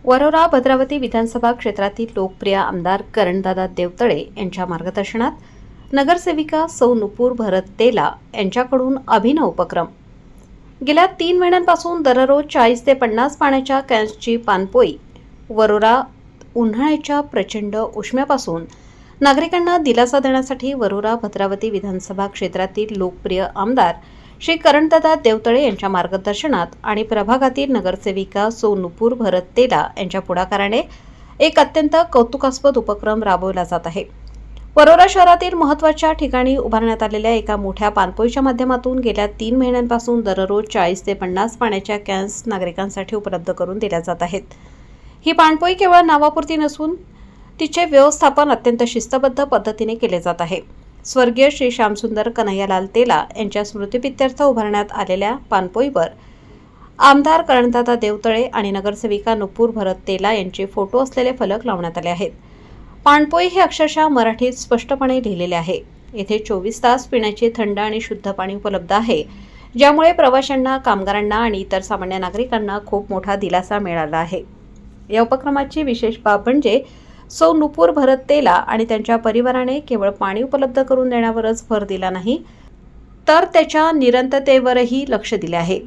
वरोरा भद्रावती विधानसभा क्षेत्रातील लोकप्रिय आमदार करणदादा देवतळे यांच्या मार्गदर्शनात नगरसेविका सौ नुपूर भरत तेला यांच्याकडून अभिनव उपक्रम। गेल्या 3 महिन्यांपासून दररोज 40 ते 50 पाण्याच्या कॅन्सची पाणपोई वरोरा उन्हाळ्याच्या प्रचंड उष्म्यापासून नागरिकांना दिलासा देण्यासाठी वरोरा भद्रावती विधानसभा क्षेत्रातील लोकप्रिय आमदार श्री करणदादा देवतळे यांच्या मार्गदर्शनात आणि प्रभागातील नगरसेविका सौ नुपूर भरत तेला यांच्या पुढाकाराने एक अत्यंत कौतुकास्पद उपक्रम राबवला जात आहे। वरोरा शहरातील महत्त्वाच्या ठिकाणी उभारण्यात आलेल्या एका मोठ्या पाणपोईच्या माध्यमातून गेल्या 3 महिन्यांपासून दररोज 40 ते 50 पाण्याच्या कॅन्स नागरिकांसाठी उपलब्ध करून दिल्या जात आहेत। ही पाणपोई केवळ नावापुरती नसून तिचे व्यवस्थापन अत्यंत शिस्तबद्ध पद्धतीने केले जात आहे। स्वर्गीय श्री श्यामसुंदर कन्हैयालाल तेला यांच्या स्मृतिप्रित्यर्थ उभारण्यात आलेल्या पाणपोईवर आमदार करणदादा देवतळे आणि नगरसेविका नुपूर भरत तेला यांचे फोटो असलेले फलक लावण्यात आले आहेत। पाणपोई हे अक्षरशः मराठीत स्पष्टपणे लिहिलेले आहे। येथे 24 तास पिण्याचे थंड आणि शुद्ध पाणी उपलब्ध आहे, ज्यामुळे प्रवाशांना, कामगारांना आणि इतर सामान्य नागरिकांना खूप मोठा दिलासा मिळाला आहे। या उपक्रमाची विशेष बाब म्हणजे सौ नुपूर भरत तेला आणि त्यांच्या परिवाराने केवळ पाणी उपलब्ध करून देण्यावरच भर दिला नाही, तर त्याच्या निरंतरतेवरही लक्ष दिले आहे।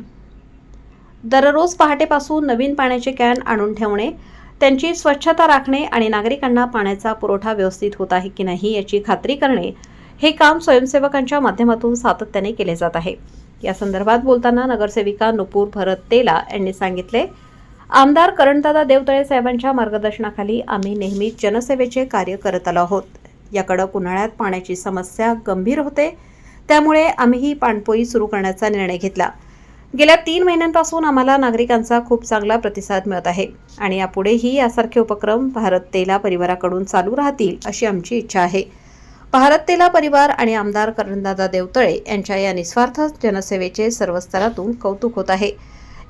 दररोज पहाटेपासून नवीन पाण्याचे कॅन आणून ठेवणे, त्यांची स्वच्छता राखणे आणि नागरिकांना पाण्याचा पुरवठा व्यवस्थित होत आहे की नाही याची खात्री करणे, हे काम स्वयंसेवकांच्या माध्यमातून सातत्याने केले जात आहे। या संदर्भात बोलताना नगरसेविका नुपूर भरत तेला यांनी सांगितले, आमदार करणदादा देवतळे साहेबांच्या मार्गदर्शनाखाली आम्ही नेहमी जनसेवेचे कार्य करत आलो आहोत। या कडक उन्हाळ्यात पाण्याची समस्या गंभीर होते, त्यामुळे आम्ही ही पाणपोई सुरू करण्याचा निर्णय घेतला। गेल्या 3 महिन्यांपासून आम्हाला नागरिकांचा खूप चांगला प्रतिसाद मिळत आहे आणि यापुढेही यासारखे उपक्रम भारत तेला परिवाराकडून चालू राहतील अशी आमची इच्छा आहे। भारत तेला परिवार आणि आमदार करणदादा देवतळे यांच्या या निस्वार्थ जनसेवेचे सर्व स्तरातून कौतुक होत आहे।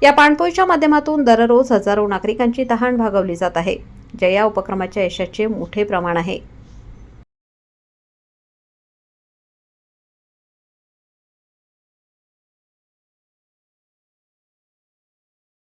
या पाणपोईच्या माध्यमातून दररोज हजारो नागरिकांची तहान भागवली जात आहे, जे या उपक्रमाच्या यशाचे मोठे प्रमाण आहे।